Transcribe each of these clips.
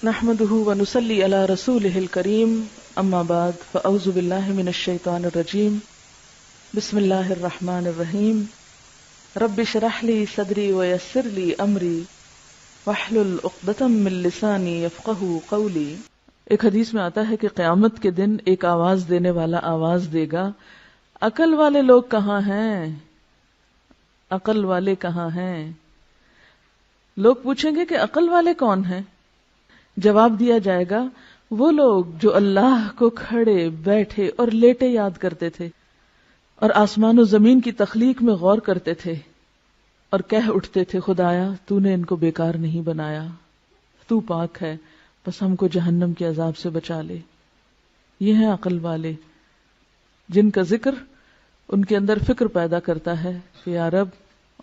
نحمده ونصلي على رسوله الكريم اما بعد فاعوذ بالله من الشيطان الرجيم بسم الله الرحمن الرحيم رب اشرح لي صدري ويسر لي امري واحلل عقدة من لساني يفقهوا قولي۔ ایک حدیث میں آتا ہے کہ قیامت کے دن ایک آواز دینے والا آواز دے گا، عقل والے لوگ کہاں ہیں؟ عقل والے کہاں ہیں؟ لوگ پوچھیں گے کہ عقل والے کون ہیں؟ جواب دیا جائے گا وہ لوگ جو اللہ کو کھڑے بیٹھے اور لیٹے یاد کرتے تھے اور آسمان و زمین کی تخلیق میں غور کرتے تھے اور کہہ اٹھتے تھے خدایا تو نے ان کو بیکار نہیں بنایا، تو پاک ہے، بس ہم کو جہنم کے عذاب سے بچا لے۔ یہ ہیں عقل والے جن کا ذکر ان کے اندر فکر پیدا کرتا ہے کہ یا رب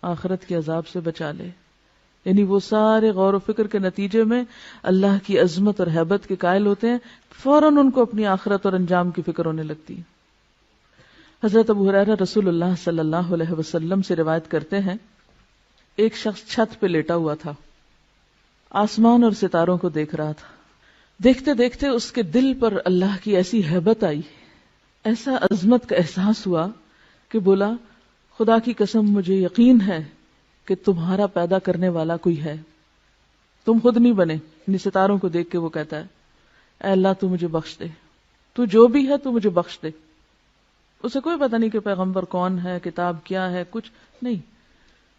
آخرت کے عذاب سے بچا لے، یعنی وہ سارے غور و فکر کے نتیجے میں اللہ کی عظمت اور ہیبت کے قائل ہوتے ہیں، فوراً ان کو اپنی آخرت اور انجام کی فکر ہونے لگتی ہے۔ حضرت ابو ہریرہ رسول اللہ صلی اللہ علیہ وسلم سے روایت کرتے ہیں، ایک شخص چھت پہ لیٹا ہوا تھا، آسمان اور ستاروں کو دیکھ رہا تھا۔ دیکھتے دیکھتے اس کے دل پر اللہ کی ایسی ہیبت آئی، ایسا عظمت کا احساس ہوا کہ بولا خدا کی قسم مجھے یقین ہے کہ تمہارا پیدا کرنے والا کوئی ہے، تم خود نہیں بنے۔ یعنی ستاروں کو دیکھ کے وہ کہتا ہے اے اللہ تو مجھے بخش دے، تو جو بھی ہے تو مجھے بخش دے۔ اسے کوئی پتہ نہیں کہ پیغمبر کون ہے، کتاب کیا ہے، کچھ نہیں،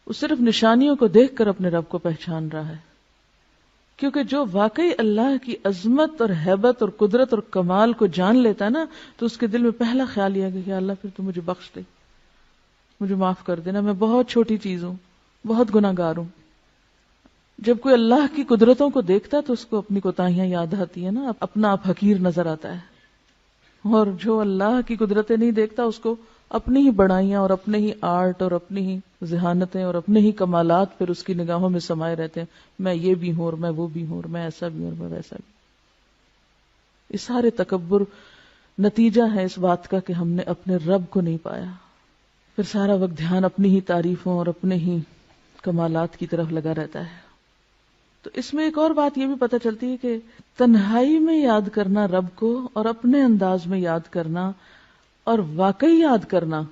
وہ صرف نشانیوں کو دیکھ کر اپنے رب کو پہچان رہا ہے، کیونکہ جو واقعی اللہ کی عظمت اور ہیبت اور قدرت اور کمال کو جان لیتا ہے نا، تو اس کے دل میں پہلا خیال یہ ہے کہ اللہ پھر تو مجھے بخش دے، مجھے معاف کر دینا، میں بہت چھوٹی چیز ہوں، بہت گناہ گار ہوں۔ جب کوئی اللہ کی قدرتوں کو دیکھتا ہے تو اس کو اپنی کوتاہیاں یاد آتی ہے نا، اپنا آپ حقیر نظر آتا ہے، اور جو اللہ کی قدرتیں نہیں دیکھتا اس کو اپنی ہی بڑائیاں اور اپنے ہی آرٹ اور اپنی ہی ذہانتیں اور اپنے ہی کمالات پھر اس کی نگاہوں میں سمائے رہتے ہیں، میں یہ بھی ہوں اور میں وہ بھی ہوں اور میں ایسا بھی ہوں اور میں ویسا بھی۔ یہ سارے تکبر نتیجہ ہے اس بات کا کہ ہم نے اپنے رب کو نہیں پایا، پھر سارا وقت دھیان اپنی ہی تعریفوں اور اپنے ہی کمالات کی طرف لگا رہتا ہے۔ تو اس میں ایک اور بات یہ بھی پتہ چلتی ہے کہ تنہائی میں یاد کرنا رب کو اور اپنے انداز میں یاد کرنا اور واقعی یاد کرنا،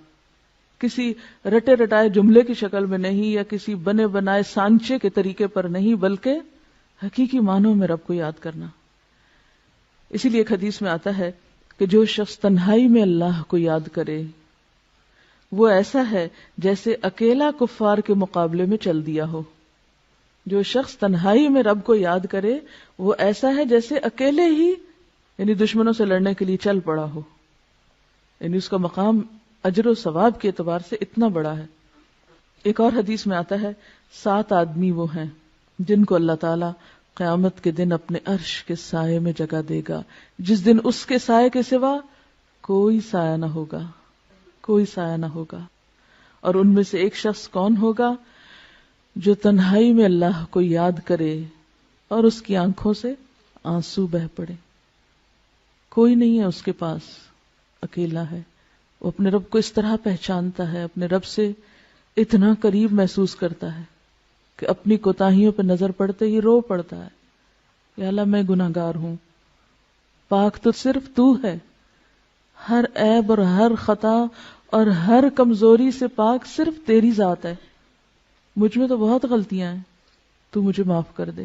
کسی رٹے رٹائے جملے کی شکل میں نہیں یا کسی بنے بنائے سانچے کے طریقے پر نہیں، بلکہ حقیقی معنوں میں رب کو یاد کرنا۔ اسی لیے ایک حدیث میں آتا ہے کہ جو شخص تنہائی میں اللہ کو یاد کرے وہ ایسا ہے جیسے اکیلا کفار کے مقابلے میں چل دیا ہو۔ جو شخص تنہائی میں رب کو یاد کرے وہ ایسا ہے جیسے اکیلے ہی یعنی دشمنوں سے لڑنے کے لیے چل پڑا ہو، یعنی اس کا مقام اجر و ثواب کے اعتبار سے اتنا بڑا ہے۔ ایک اور حدیث میں آتا ہے 7 آدمی وہ ہیں جن کو اللہ تعالی قیامت کے دن اپنے عرش کے سائے میں جگہ دے گا، جس دن اس کے سائے کے سوا کوئی سایہ نہ ہوگا، کوئی سایہ نہ ہوگا۔ اور ان میں سے ایک شخص کون ہوگا؟ جو تنہائی میں اللہ کو یاد کرے اور اس کی آنکھوں سے آنسو بہ پڑے، کوئی نہیں ہے اس کے پاس، اکیلا ہے، وہ اپنے رب کو اس طرح پہچانتا ہے، اپنے رب سے اتنا قریب محسوس کرتا ہے کہ اپنی کوتاہیوں پہ نظر پڑتے ہی رو پڑتا ہے، یا اللہ میں گناہ گار ہوں، پاک تو صرف تو ہے، ہر عیب اور ہر خطا اور ہر کمزوری سے پاک صرف تیری ذات ہے، مجھ میں تو بہت غلطیاں ہیں، تو مجھے معاف کر دے۔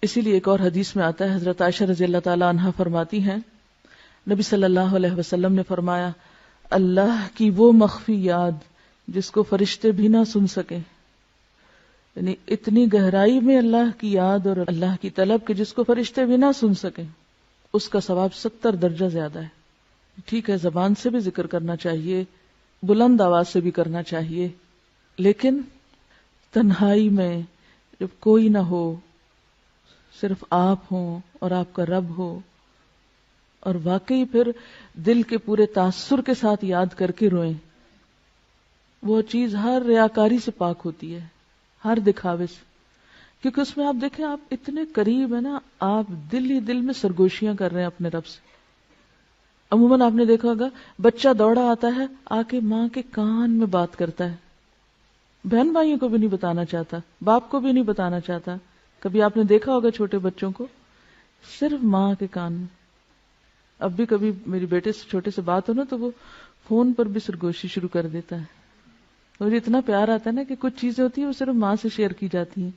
اسی لیے ایک اور حدیث میں آتا ہے، حضرت عائشہ رضی اللہ تعالی عنہا فرماتی ہیں نبی صلی اللہ علیہ وسلم نے فرمایا اللہ کی وہ مخفی یاد جس کو فرشتے بھی نہ سن سکیں، یعنی اتنی گہرائی میں اللہ کی یاد اور اللہ کی طلب کہ جس کو فرشتے بھی نہ سن سکیں، اس کا ثواب 70 درجہ زیادہ ہے۔ ٹھیک ہے زبان سے بھی ذکر کرنا چاہیے، بلند آواز سے بھی کرنا چاہیے، لیکن تنہائی میں جب کوئی نہ ہو، صرف آپ ہوں اور آپ کا رب ہو، اور واقعی پھر دل کے پورے تاثر کے ساتھ یاد کر کے روئیں، وہ چیز ہر ریاکاری سے پاک ہوتی ہے، ہر دکھاوے سے، کیونکہ اس میں آپ دیکھیں آپ اتنے قریب ہیں نا، آپ دل ہی دل میں سرگوشیاں کر رہے ہیں اپنے رب سے۔ عموماً آپ نے دیکھا ہوگا بچہ دوڑا آتا ہے آ کے ماں کے کان میں بات کرتا ہے، بہن بھائیوں کو بھی نہیں بتانا چاہتا، باپ کو بھی نہیں بتانا چاہتا۔ کبھی آپ نے دیکھا ہوگا چھوٹے بچوں کو صرف ماں کے کان میں. اب بھی کبھی میری بیٹے سے چھوٹے سے بات ہو نا تو وہ فون پر بھی سرگوشی شروع کر دیتا ہے. مجھے اتنا پیار آتا ہے نا کہ کچھ چیزیں ہوتی ہیں وہ صرف ماں سے شیئر کی جاتی ہیں.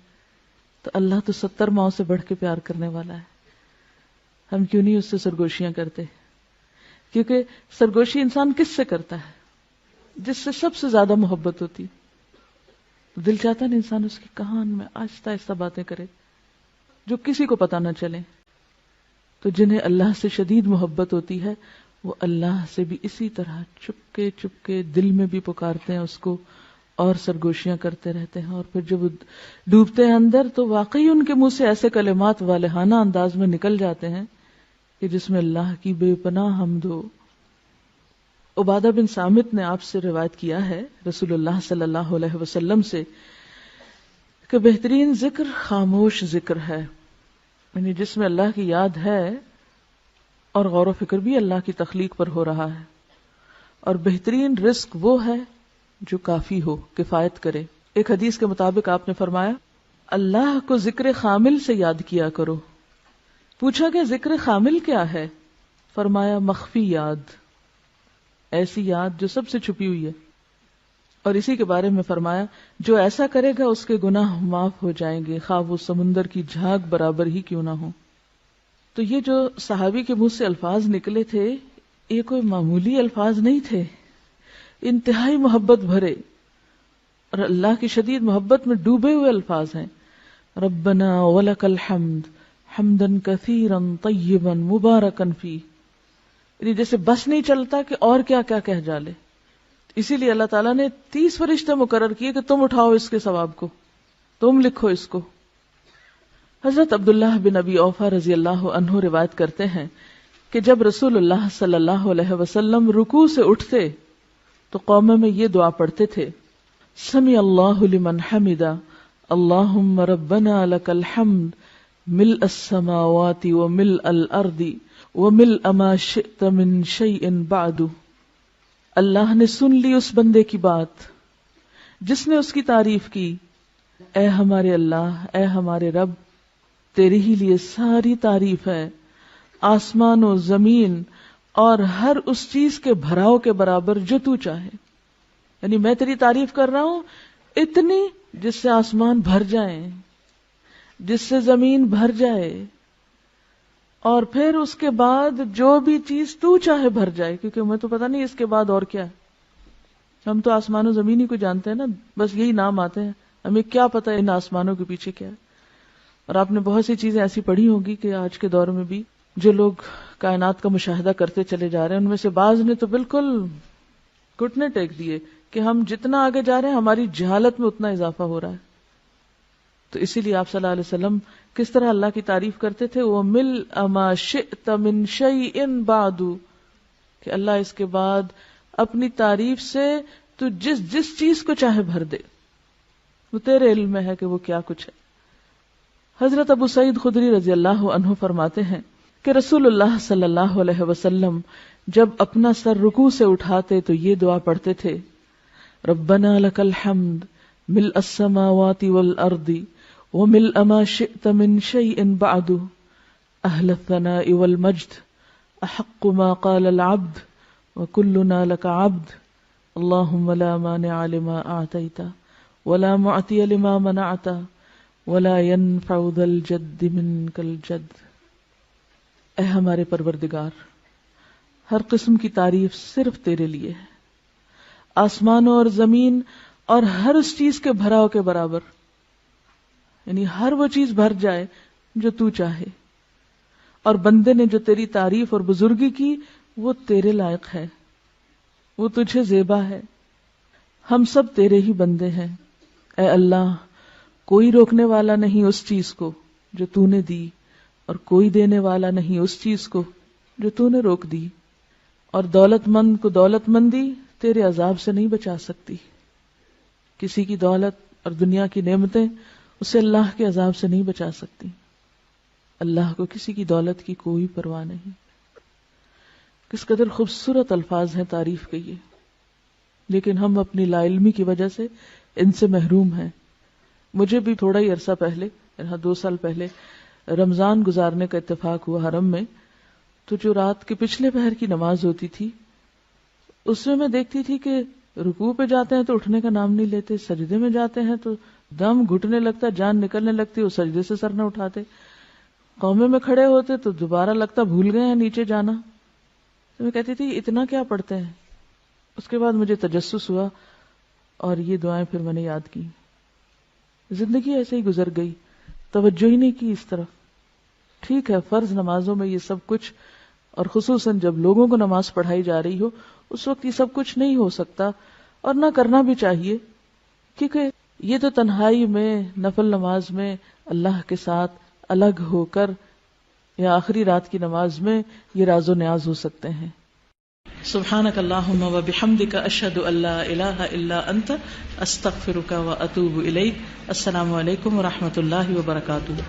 تو اللہ تو 70 ماؤں سے بڑھ کے پیار کرنے والا ہے. ہم کیوں نہیں اس سے سرگوشیاں کرتے؟ کیونکہ سرگوشی انسان کس سے کرتا ہے؟ جس سے سب سے زیادہ محبت ہوتی. دل چاہتا ہے نا انسان اس کی کان میں آہستہ آہستہ باتیں کرے جو کسی کو پتہ نہ چلے. تو جنہیں اللہ سے شدید محبت ہوتی ہے وہ اللہ سے بھی اسی طرح چپکے چپکے دل میں بھی پکارتے ہیں اس کو اور سرگوشیاں کرتے رہتے ہیں. اور پھر جب وہ ڈوبتے ہیں اندر تو واقعی ان کے منہ سے ایسے کلمات والہانہ انداز میں نکل جاتے ہیں کہ جس میں اللہ کی بے پناہ حمد ہو. عبادہ بن صامت نے آپ سے روایت کیا ہے رسول اللہ صلی اللہ علیہ وسلم سے کہ بہترین ذکر خاموش ذکر ہے، یعنی جس میں اللہ کی یاد ہے اور غور و فکر بھی اللہ کی تخلیق پر ہو رہا ہے. اور بہترین رزق وہ ہے جو کافی ہو، کفایت کرے. ایک حدیث کے مطابق آپ نے فرمایا اللہ کو ذکر خامل سے یاد کیا کرو. پوچھا کہ ذکر خامل کیا ہے؟ فرمایا مخفی یاد، ایسی یاد جو سب سے چھپی ہوئی ہے. اور اسی کے بارے میں فرمایا جو ایسا کرے گا اس کے گناہ معاف ہو جائیں گے خواہ وہ سمندر کی جھاگ برابر ہی کیوں نہ ہو. تو یہ جو صحابی کے منہ سے الفاظ نکلے تھے یہ کوئی معمولی الفاظ نہیں تھے، انتہائی محبت بھرے اور اللہ کی شدید محبت میں ڈوبے ہوئے الفاظ ہیں. ربنا ولک الحمد حمدا کثیرا طیبا مبارکا فیہ، یعنی جیسے بس نہیں چلتا کہ اور کیا کیا کہہ ڈالے. اسی لیے اللہ تعالیٰ نے 30 فرشتے مقرر کیے کہ تم اٹھاؤ اس کے ثواب کو، تم لکھو اس کو. حضرت عبداللہ بن ابی اوفا رضی اللہ عنہ روایت کرتے ہیں کہ جب رسول اللہ صلی اللہ علیہ وسلم رکوع سے اٹھتے تو قوم میں یہ دعا پڑھتے تھے سمع اللہ لمن حمدا اللہم ربنا لک الحمد ملء السماوات وملء الارض وملء ما شئت من شیء بعد. اللہ نے سن لی اس بندے کی بات جس نے اس کی تعریف کی. اے ہمارے اللہ، اے ہمارے رب، تیرے ہی لیے ساری تعریف ہے، آسمان و زمین اور ہر اس چیز کے بھراؤ کے برابر جو تو چاہے. یعنی میں تیری تعریف کر رہا ہوں اتنی جس سے آسمان بھر جائیں، جس سے زمین بھر جائے، اور پھر اس کے بعد جو بھی چیز تو چاہے بھر جائے، کیونکہ ہمیں تو پتہ نہیں اس کے بعد اور کیا ہے. ہم تو آسمان و زمین ہی کو جانتے ہیں نا، بس یہی نام آتے ہیں، ہمیں کیا پتہ ان آسمانوں کے پیچھے کیا ہے. اور آپ نے بہت سی چیزیں ایسی پڑھی ہوگی کہ آج کے دور میں بھی جو لوگ کائنات کا مشاہدہ کرتے چلے جا رہے ہیں ان میں سے بعض نے تو بالکل گھٹنے ٹیک دیے کہ ہم جتنا آگے جا رہے ہیں ہماری جہالت میں اتنا اضافہ ہو رہا ہے. تو اسی لیے آپ صلی اللہ علیہ وسلم کس طرح اللہ کی تعریف کرتے تھے، وَمِلْءَ مَا شِئْتَ مِنْ شَيْءٍ بَعْدُ، کہ اللہ اس کے بعد اپنی تعریف سے تو جس چیز کو چاہے بھر دے، وہ تیرے علم میں ہے کہ وہ کیا کچھ ہے. حضرت ابو سعید خدری رضی اللہ عنہ فرماتے ہیں کہ رسول اللہ صلی اللہ علیہ وسلم جب اپنا سر رکوع سے اٹھاتے تو یہ دعا پڑھتے تھے ربنا لک الحمد ملء السماوات والارض وملء ما شئت من شيء بعد اهل الثناء والمجد احق ما قال العبد وكلنا لك عبد اللهم لا مانع لما اعطيت ولا معطي لما منعت ولا ينفع ذا الجد منك الجد. اے ہمارے پروردگار، ہر قسم کی تعریف صرف تیرے لیے ہے، آسمانوں اور زمین اور ہر اس چیز کے بھراؤ کے برابر، یعنی ہر وہ چیز بھر جائے جو تو چاہے. اور بندے نے جو تیری تعریف اور بزرگی کی وہ تیرے لائق ہے، وہ تجھے زیبا ہے. ہم سب تیرے ہی بندے ہیں. اے اللہ، کوئی روکنے والا نہیں اس چیز کو جو تو نے دی، اور کوئی دینے والا نہیں اس چیز کو جو تو نے روک دی. اور دولت مند کو دولت مندی تیرے عذاب سے نہیں بچا سکتی. کسی کی دولت اور دنیا کی نعمتیں اسے اللہ کے عذاب سے نہیں بچا سکتی. اللہ کو کسی کی دولت کی کوئی پرواہ نہیں. کس قدر خوبصورت الفاظ ہیں تعریف کے یہ، لیکن ہم اپنی لا علمی کی وجہ سے ان سے محروم ہیں. مجھے بھی تھوڑا ہی عرصہ پہلے، 2 سال پہلے رمضان گزارنے کا اتفاق ہوا حرم میں، تو جو رات کے پچھلے پہر کی نماز ہوتی تھی اس میں دیکھتی تھی کہ رکوع پہ جاتے ہیں تو اٹھنے کا نام نہیں لیتے، سجدے میں جاتے ہیں تو دم گھٹنے لگتا، جان نکلنے لگتی، وہ سجدے سے سر نہ اٹھاتے، قومے میں کھڑے ہوتے تو دوبارہ لگتا بھول گئے ہیں نیچے جانا. تو میں کہتی تھی اتنا کیا پڑھتے ہیں. اس کے بعد مجھے تجسس ہوا اور یہ دعائیں پھر میں نے یاد کی. زندگی ایسے ہی گزر گئی، توجہ ہی نہیں کی اس طرف. ٹھیک ہے فرض نمازوں میں یہ سب کچھ، اور خصوصاً جب لوگوں کو نماز پڑھائی جا رہی ہو اس وقت یہ سب کچھ نہیں ہو سکتا، اور نہ کرنا بھی چاہیے، کیونکہ یہ تو تنہائی میں نفل نماز میں اللہ کے ساتھ الگ ہو کر یا آخری رات کی نماز میں یہ راز و نیاز ہو سکتے ہیں. سبحانک اللہم و بحمدک اشہد ان لا الہ الا انت استغفرک و اتوب الیک. السلام علیکم و رحمۃ اللہ وبرکاتہ.